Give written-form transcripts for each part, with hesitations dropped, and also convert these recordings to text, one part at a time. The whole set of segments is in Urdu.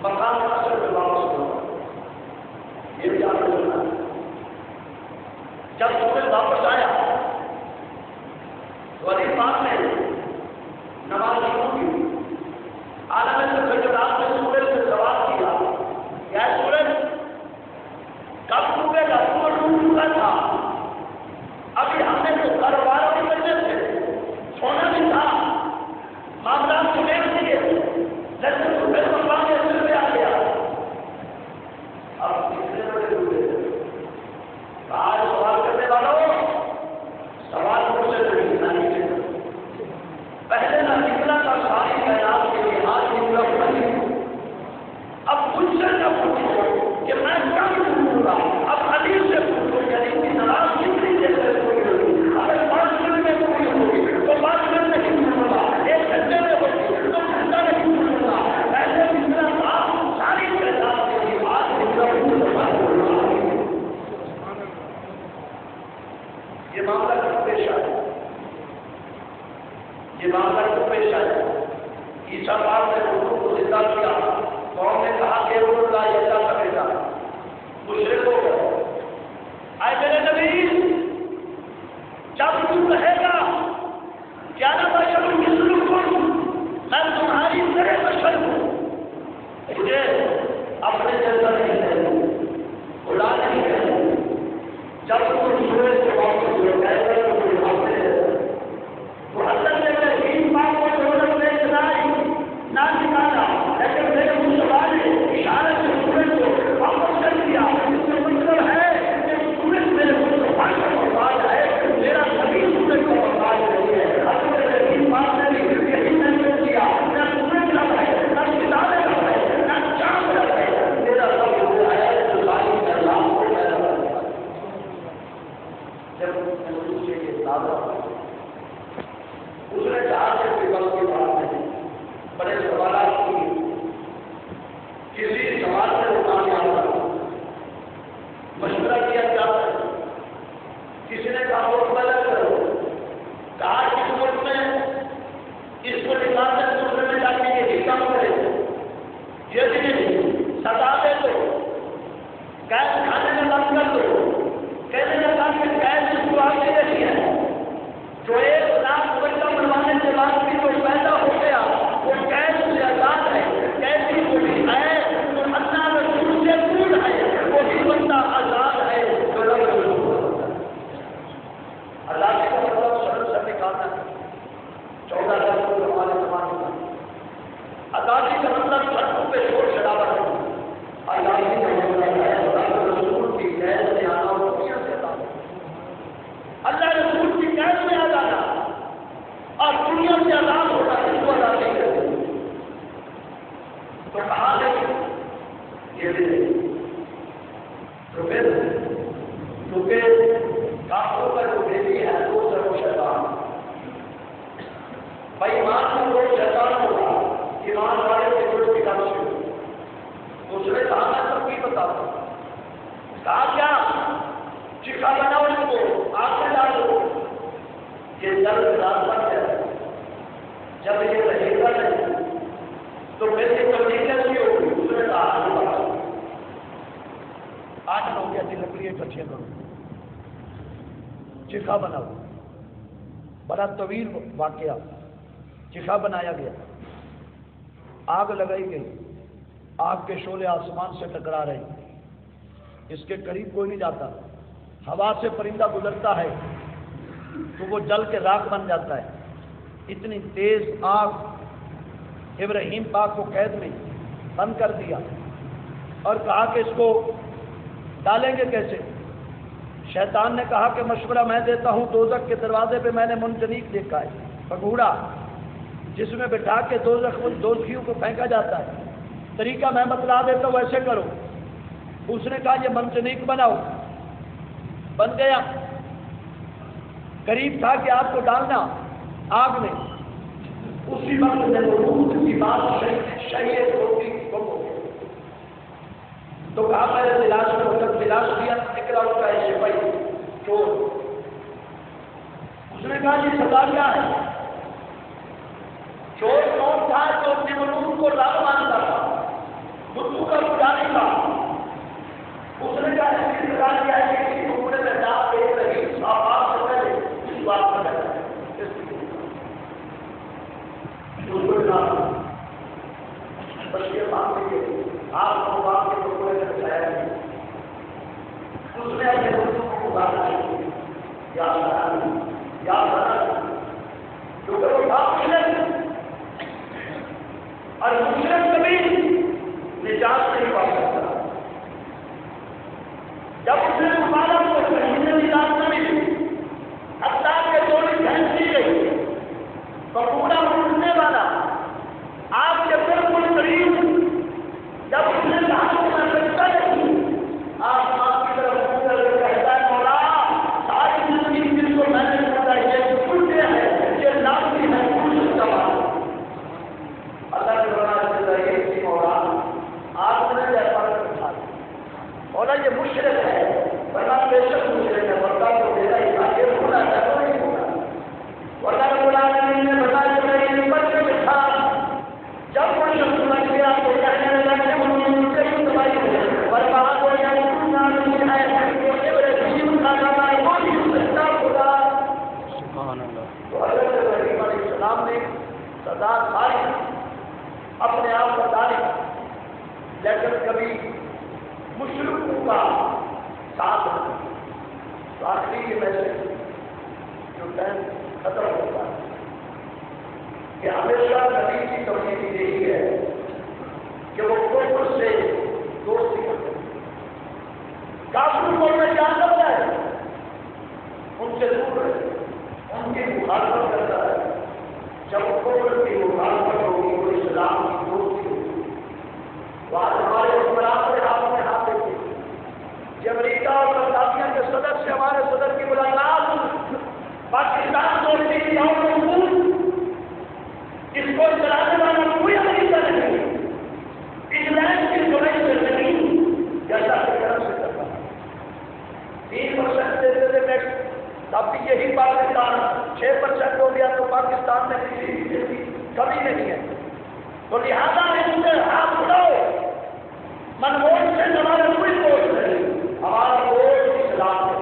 مقام اصل پہ واپس ہوا. یہ بھی آپ کو سنا. جب سورج واپس آیا تو علی پاک نے نماز شروع کی. عالم سے فجرات میں سورج سے سوال کیا کیا سورج کب ڈوبے گا؟ تو ڈوب چکا تھا. ابھی ہم نے تو گھر والوں کی وجہ سے سونا بھی تھا، معاملات کو دیکھ لیے، لیکن سورج کو پانے سے بھی آ گیا. اب کتنے بڑے ڈوبے آج سوال کرنے والوں سوال مجھ سے نہیں کرنا. پہلے نہ نکلا تھا ساری کائنات کے لیے، آج نکلا نہیں. اب مجھ سے نہ پوچھو کہ میں کب ڈوبوں گا. اب علی سے پوچھو کہ علی کی نماز کتنی دیر سے پوری ہوگی. اگر 5 منٹ میں پوری ہوگی تو 5 منٹ میں نہیں ہوگا. 1 گھنٹے میں ہوگی تو گھنٹہ نہیں ہوگا. پہلے نکلا تھا ساری کائنات کے لیے، آج نکلا ہوگا. یہ معاملہ کب پیش آیا؟ یہ معاملہ کب پیش آیا؟ عیسیٰ پاک نے اردو کو زندہ کیا. قوم نے کہا کہ اللہ یہ اللہ کا بیٹا. مشرک ہو گئے. آئے میرے نبی جب تم رہے گا کیا نہ بشر مثلکم، میں تمہاری طرح بشر ہوں. مجھے اپنے جیسا نہیں ہے، خدا نہیں ہے. جب تم سورج سے واپس ہو گئے تو حضرت ابراہیم پاک کو ضرورت میں نہ نکالا، لیکن میرے مسلمان نے اشارت سے سورج کو واپس کر دیا. اس کا مطلب ہے کہ سورج میرے مسلمان کا محتاج ہے، میرا سبھی سورج کا محتاج نہیں ہے. حضرت ابراہیم پاک نے بھی یہی نہیں کیا. نہ سورج رب ہے، نہ ستارے رب ہے، نہ چاند رب ہے. میرا رب وہ ہے جو ساری کائنات کو پیدا کرتا ہے. جب سے یہ دعویٰ اس نے کہا کہ فکر کی بات نہیں، بڑے سوالات کی، کسی سوال سے وہ کامیاب تھا. مشورہ کیا کیا کرو. کسی نے کہا وہ غلط کرو. کہا اس ملک میں اس کو نکال کر دوسرے میں جا کے یہ کام کرے، یہ نہیں سزا دے دو، قید کھانے میں بند کر دو. کہنے لگا کہ قید اس کو آگے نہیں ہے. جو 1 لاکھ بچہ بنوانے کے بعد بھی جو پیدا ہو گیا وہ قید سے آزاد ہے. قیدی وہ بھی ہے جو اللہ رسول سے دور ہے، وہ بھی بندہ آزاد ہے جو رب رسول ہے. آزادی کا مطلب سرد سے نکالنا ہے. 14 اگست کو ہمارے زمانے کا آزادی کا مطلب سڑکوں پہ شور شرابہ کرنا. آزادی کا مطلب ہے رب رسول کی قید سے آنا اور دنیا سے آنا. اللہ رسول کی قید میں آ جانا اور دنیا سے آزاد ہونا، اس کو آزادی کہتے ہیں. تو کہا نہیں یہ بھی نہیں. تو پھر کیونکہ کافروں کا جو بیٹی ہے وہ سر و شیطان، بھائی ایمان میں لوگ شیطان ہوگا، ایمان والے کے جو کتاب سے اس نے کہا میں سب کی بتاتا ہوں. کہا کیا چکھا بناؤ اس کو، آگ میں ڈالو. یہ درد رات بن جائے. جب یہ رہے گا نہیں تو پھر یہ تبدیلی کیسی ہوگی؟ اس نے کہا آج ہو گیا جی لکڑی اکٹھیاں کرو، چکھا بناؤ. بڑا طویل واقعہ. چکھا بنایا گیا، آگ لگائی گئی. آگ کے شعلے آسمان سے ٹکرا رہے، اس کے قریب کوئی نہیں جاتا. ہوا سے پرندہ گزرتا ہے تو وہ جل کے راکھ بن جاتا ہے. اتنی تیز آگ. ابراہیم پاک کو قید میں بند کر دیا اور کہا کہ اس کو ڈالیں گے کیسے. شیطان نے کہا کہ مشورہ میں دیتا ہوں. دوزخ کے دروازے پہ میں نے منجنیق دیکھا ہے، پگوڑا جس میں بٹھا کے دوزخیوں کو پھینکا جاتا ہے. طریقہ میں بتلا دیتا ہوں، ایسے کرو. اس نے کہا یہ منجنیق بناؤ. بن گیا. قریب تھا کہ آپ کو ڈالنا آگ میں. اسی وقت نمرود کی بات شہید ہوتی گم ہو گئی. تو کہا میں نے تلاش کو جب تلاش کیا نکلا اس کا ایسے بھائی چور. اس نے کہا یہ سزا کیا ہے؟ چور کون تھا جو نمرود کو رب مانتا تھا، نہیں تھا. اس نے کہا اس کی انتظار کیا ہے کہ کسی ٹکڑے میں ڈال دے رہی آپ سے پہلے اس بات میں کہتا ہے بشیر بات کے آپ کو بات کے ٹکڑے میں بچایا نہیں. اس نے اپنے دوستوں کو گزارا یا کیونکہ وہ تھا مسلم اور مسلم کبھی نجات نہیں پا سکتا. جب اس نے مبارک کو کہیں سے نجات نہ ملی حتیٰ کہ تھوڑی بھینس دی گئی تو پورا اٹھنے والا آپ کے بالکل قریب جب اس نے کہا کہ میں بچتا نہیں آپ آپ کی طرف منہ کر کے کہتا ہے مولا ساری زندگی جس کو میں نے پڑھا یہ چھوٹے ہے یہ لازمی ہے کچھ سوال اللہ کے بنا سے ذریعے کی مولا آپ نے جیسا اٹھا مولا یہ مشرک ہے ورنہ بے شک مشرک ہے ورنہ تو میرا یہ بھولا ہے تو نہیں بھولا ورنہ بولا نے بتایا کہ یہ بچے بٹھا جب وہ شخص لگ گیا تو کہنے لگا کہ انہوں نے کئی دوائی اور کہا تو یہ اتنا نہیں ہے کہ ابراہیم کا نام ہے وہ بھی سچا خدا سبحان اللہ. تو حضرت ابراہیم علیہ السلام نے سزا کھائی اپنے آپ کو ڈالی لیکن کبھی مشرکوں کا ساتھ تو آخری میں سے جو ٹائم ختم ہوتا ہے کہ ہمیشہ نبی کی توحید یہی ہے کہ وہ کفر سے دوستی کرتے ہیں. کافر کو میں کیا کرتا ہے ان سے دور رہے ان کی مخالفت کرتا ہے. جب کفر کی مخالفت ہوگی وہ اسلام کی دوستی ہوگی. تو آج ہمارے حکمران کے ہاتھ میں ہاتھ دیتے جب امریکہ اور برطانیہ کے صدر سے ہمارے صدر کی ملاقات پاکستان دوستی کی اس کو چلانے والا کوئی امریکہ نہیں انگلینڈ کی دوائی سے نہیں جیسا کہ طرف سے کرتا 3% دیتے تھے ٹیکس اب بھی یہی پاکستان 6% ہو گیا تو پاکستان میں کسی چیز کی کمی نہیں ہے. تو لہٰذا ان سے ہاتھ اٹھاؤ منموہن سے ہمارا کوئی دوست نہیں ہمارا دوست اسلام ہے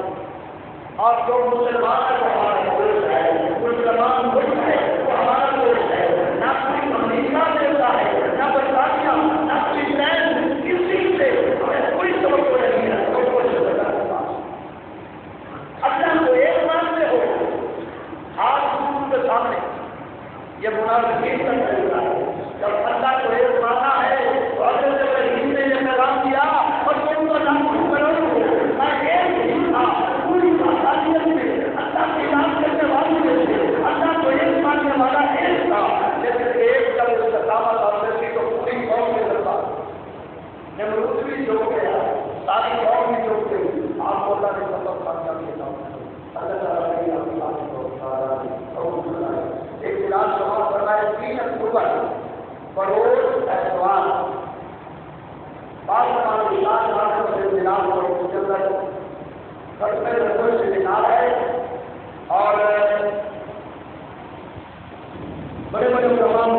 اور جو مسلمان ہے وہ ہمارا دوست ہے مسلمان ملک ہے وہ ہمارا دوست ہے. نہ کوئی امریکہ دیتا ہے نہ برطانیہ نہ کوئی انگلینڈ کسی سے ہمیں کوئی توقع نہیں ہے. اللہ کو ایک مانتے ہو ہاتھ حضور کے سامنے یہ منافقین کا طریقہ ہے. جب اللہ کو ایک مانا ہے تو حضرت ابراہیم نے یہ پیغام دیا اور تم کو نام کرو میں ایک ہی تھا پوری آسانیت میں اللہ کی بات کرنے والوں میں سے اللہ کو ایک ماننے والا ایک تھا. لیکن ایک جب اس کا دعوت اور ویسی تو پوری قوم کے دربار نمرود بھی جو گیا ساری قوم بھی جو گئی آپ کو اللہ نے سبب خاصا کیا اللہ تعالیٰ نے اپنی بات کو ایک علاج سوال کرنا ہے 3 اکتوبر بروز ایتوار بعض ہمارے علاج سے ملاد اور مجلد ختم رسول سے ملاد ہے اور بڑے بڑے تمام